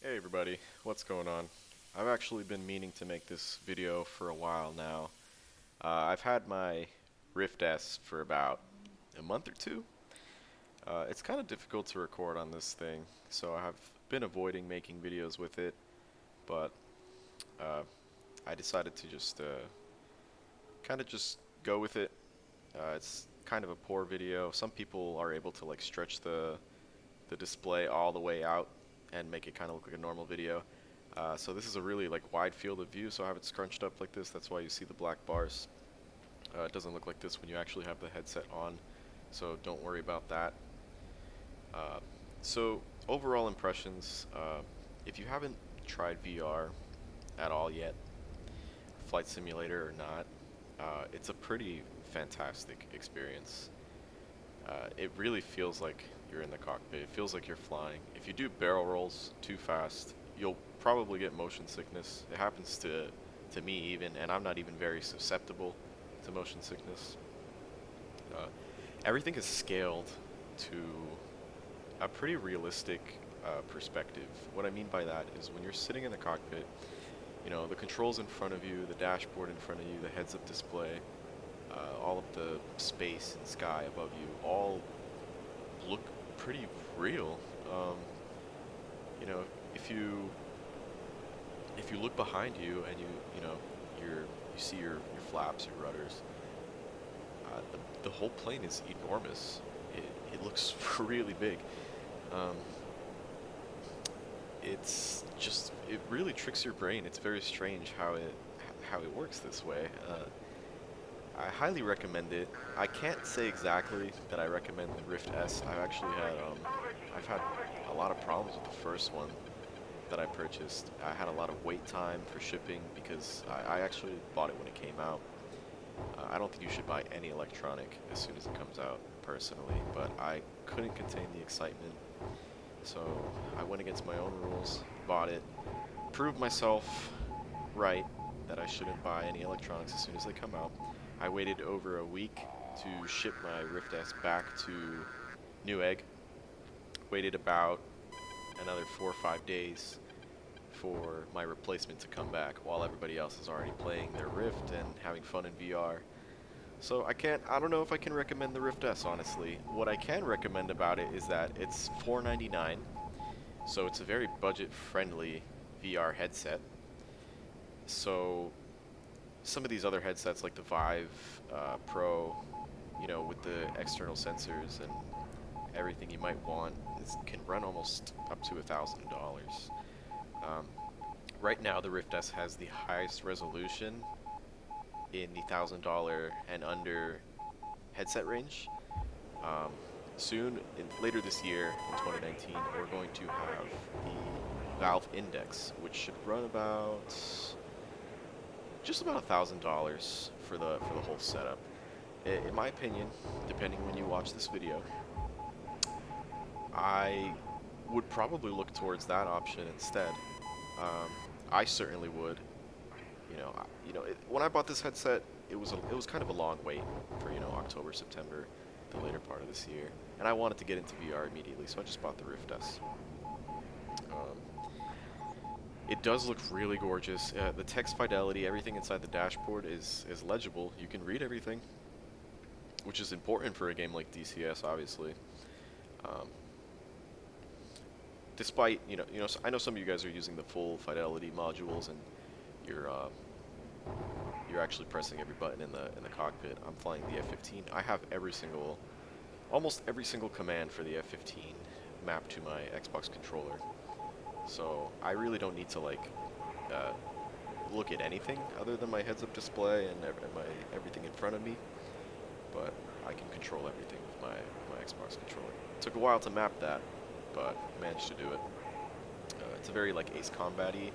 Hey everybody, what's going on? I've actually been meaning to make this video for a while now. I've had my Rift S for about a month or two. It's kind of difficult to record on this thing, so I've been avoiding making videos with it, but uh, I decided to just kind of just go with it. It's kind of a poor video. Some people are able to like stretch the display all the way out and make it kind of look like a normal video. So this is a really like wide field of view, so I have it scrunched up like this. That's why you see the black bars. It doesn't look like this when you actually have the headset on, so don't worry about that. Uh, so overall impressions, if you haven't tried VR at all yet, flight simulator or not, it's a pretty fantastic experience. It really feels like you're in the cockpit. It feels like you're flying. If you do barrel rolls too fast, you'll probably get motion sickness. It happens to me even, and I'm not even very susceptible to motion sickness. Uh, Everything is scaled to a pretty realistic perspective. What I mean by that is when you're sitting in the cockpit, you know, the controls in front of you, the dashboard in front of you, the heads-up display, all of the space and sky above you all look pretty real. Um, you know, if you look behind you and you see your flaps, your rudders, the whole plane is enormous. It looks really big. Um, it really tricks your brain. It's very strange how it works this way. I highly recommend it. I can't say exactly that I recommend the Rift S. I've had a lot of problems with the first one that I purchased. I had a lot of wait time for shipping because I actually bought it when it came out. I don't think you should buy any electronic as soon as it comes out, personally, but I couldn't contain the excitement, so I went against my own rules, bought it, proved myself right that I shouldn't buy any electronics as soon as they come out. I waited over a week to ship my Rift S back to Newegg. Waited about another 4 or 5 days for my replacement to come back while everybody else is already playing their Rift and having fun in VR. So I don't know if I can recommend the Rift S, honestly. What I can recommend about it is that it's $499, so it's a very budget-friendly VR headset. So some of these other headsets like the Vive Pro, you know, with the external sensors and everything you might want, can run almost up to $1,000. Right now, the Rift S has the highest resolution in the $1,000 and under headset range. Soon, later this year, in 2019, we're going to have the Valve Index, which should run about just about $1,000 for the whole setup. In my opinion, depending when you watch this video, I would probably look towards that option instead. I certainly would. When I bought this headset, it was kind of a long wait for October, September, the later part of this year, and I wanted to get into VR immediately, so I just bought the Rift S. It does look really gorgeous. The text fidelity, everything inside the dashboard is legible. You can read everything, which is important for a game like DCS, obviously. Um, Despite I know some of you guys are using the full fidelity modules and you're you're actually pressing every button in the cockpit. I'm flying the F-15. I have almost every single command for the F-15 mapped to my Xbox controller. So I really don't need to look at anything other than my heads-up display and everything in front of me. But I can control everything with my Xbox controller. It took a while to map that, but managed to do it. It's a very Ace Combat-y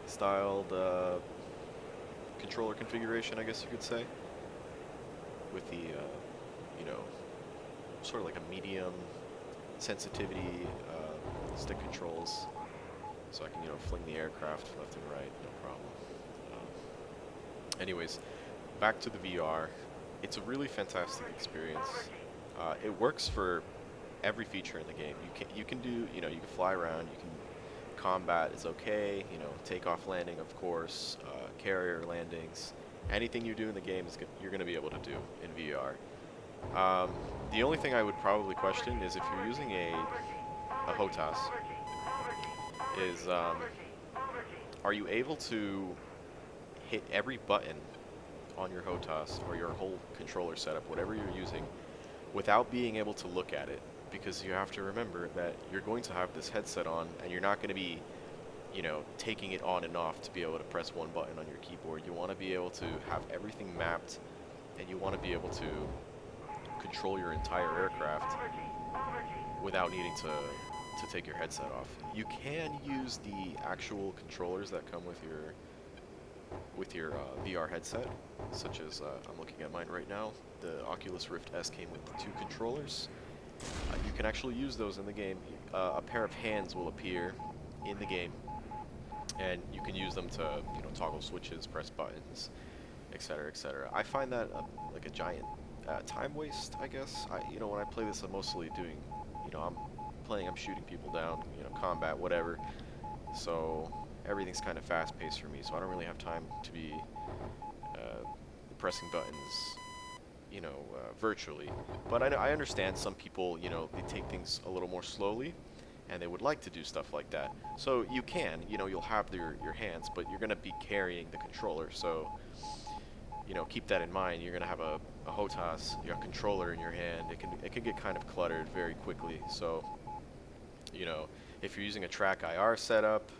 styled controller configuration, I guess you could say, with the sort of like a medium sensitivity stick controls, so I can fling the aircraft left and right, no problem. Anyways, back to the VR. It's a really fantastic experience. It works for every feature in the game. You can fly around, you can combat is okay, you know, takeoff landing, of course, carrier landings. Anything you do in the game you're going to be able to do in VR. The only thing I would probably question is if you're using a HOTAS, is are you able to hit every button on your HOTAS or your whole controller setup, whatever you're using, without being able to look at it? Because you have to remember that you're going to have this headset on, and you're not going to be, you know, taking it on and off to be able to press one button on your keyboard. You want to be able to have everything mapped, and you want to be able to control your entire aircraft without needing to take your headset off. You can use the actual controllers that come with your VR headset, such as I'm looking at mine right now. The Oculus Rift S came with 2 controllers. You can actually use those in the game. A pair of hands will appear in the game, and you can use them to, you know, toggle switches, press buttons, etc., etc. I find that like a giant time waste, I guess. You know, when I play this, I'm mostly doing, you know, I'm shooting people down, you know, combat, whatever. So everything's kind of fast-paced for me, so I don't really have time to be pressing buttons, you know, virtually. But I understand some people, you know, they take things a little more slowly, and they would like to do stuff like that. So you can, you know, you'll have your hands, but you're going to be carrying the controller. So, you know, keep that in mind. You're going to have a HOTAS, you got a controller in your hand. It can get kind of cluttered very quickly. So, you know, if you're using a track IR setup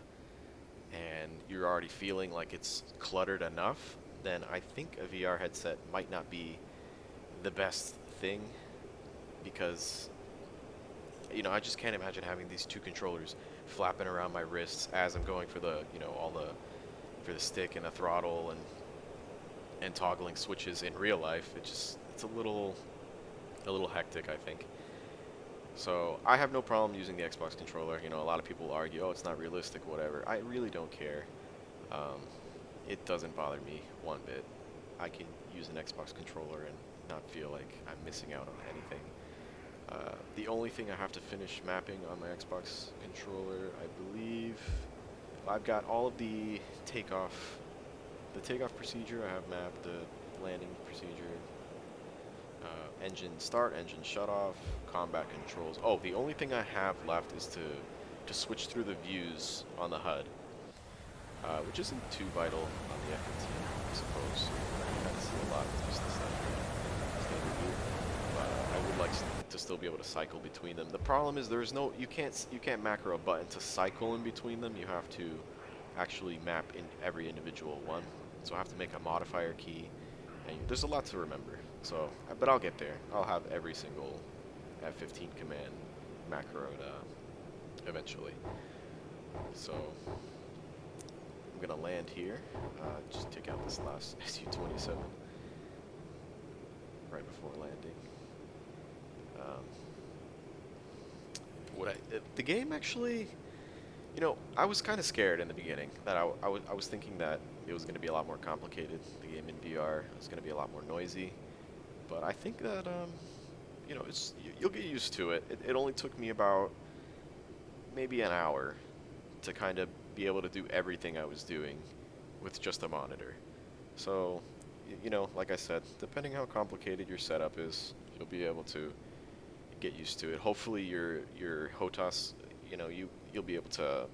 and you're already feeling like it's cluttered enough, then I think a VR headset might not be the best thing, because, you know, I just can't imagine having these 2 controllers flapping around my wrists as I'm going for the, you know, for the stick and the throttle and toggling switches in real life. It's a little hectic, I think. So I have no problem using the Xbox controller. You know, a lot of people argue, oh, it's not realistic, whatever. I really don't care. It doesn't bother me one bit. I can use an Xbox controller and not feel like I'm missing out on anything. The only thing I have to finish mapping on my Xbox controller, I believe, I've got all of the takeoff procedure I have mapped, the landing procedure, engine start, engine shut off, combat controls. Oh, the only thing I have left is to switch through the views on the HUD, which isn't too vital on the F-15, I suppose. I kind of see a lot of use this standard view, but I would like to still be able to cycle between them. The problem is you can't macro a button to cycle in between them. You have to actually map in every individual one. So I have to make a modifier key, and there's a lot to remember. So, but I'll get there. I'll have every single F-15 command macroed eventually. So I'm gonna land here. Just take out this last Su-27 right before landing. The game actually, you know, I was kind of scared in the beginning that I was thinking that it was going to be a lot more complicated. The game in VR was going to be a lot more noisy, but I think that you know, you'll get used to it. It only took me about maybe an hour to kind of be able to do everything I was doing with just a monitor. So, you know, like I said, depending how complicated your setup is, you'll be able to get used to it. Hopefully your HOTAS, you know, you'll be able to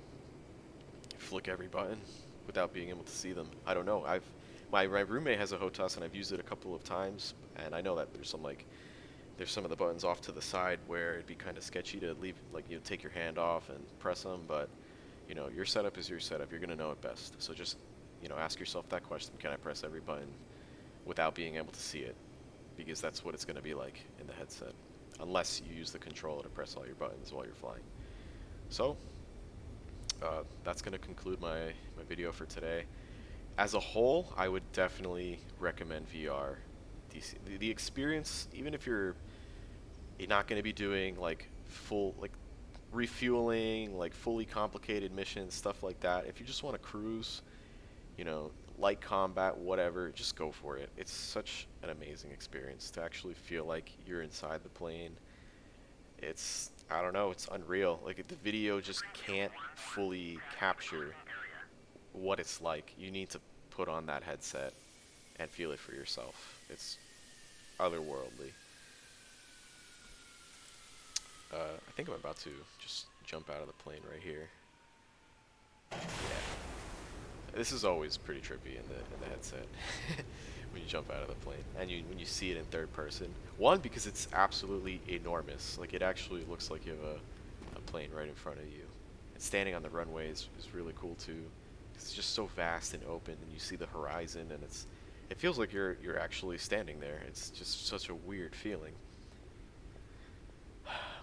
flick every button without being able to see them. I don't know. My roommate has a HOTAS, and I've used it a couple of times, and I know that there's some of the buttons off to the side where it'd be kind of sketchy to leave, like, you take your hand off and press them, but, you know, your setup is your setup. You're going to know it best. So just, you know, ask yourself that question: can I press every button without being able to see it? Because that's what it's going to be like in the headset, unless you use the controller to press all your buttons while you're flying. So that's going to conclude my video for today. As a whole, I would definitely recommend VR. The experience, even if you're not going to be doing like full, like, refueling, like fully complicated missions, stuff like that. If you just want to cruise, you know, light combat, whatever, just go for it. It's such an amazing experience to actually feel like you're inside the plane. I don't know, it's unreal. Like the video just can't fully capture what it's like. You need to put on that headset and feel it for yourself. It's otherworldly. I think I'm about to just jump out of the plane right here. Yeah. This is always pretty trippy in the headset when you jump out of the plane and when you see it in third person. One, because it's absolutely enormous. Like it actually looks like you have a plane right in front of you. And standing on the runway is really cool too. It's just so vast and open, and you see the horizon, and it feels like you're actually standing there. It's just such a weird feeling.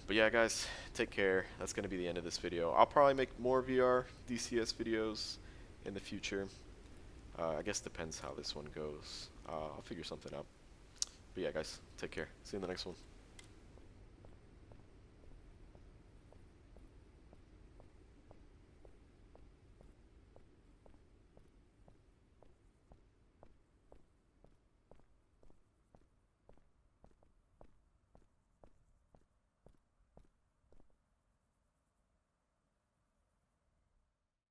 But yeah, guys, take care. That's going to be the end of this video. I'll probably make more VR DCS videos in the future. I guess depends how this one goes. I'll figure something out. But yeah, guys, take care. See you in the next one.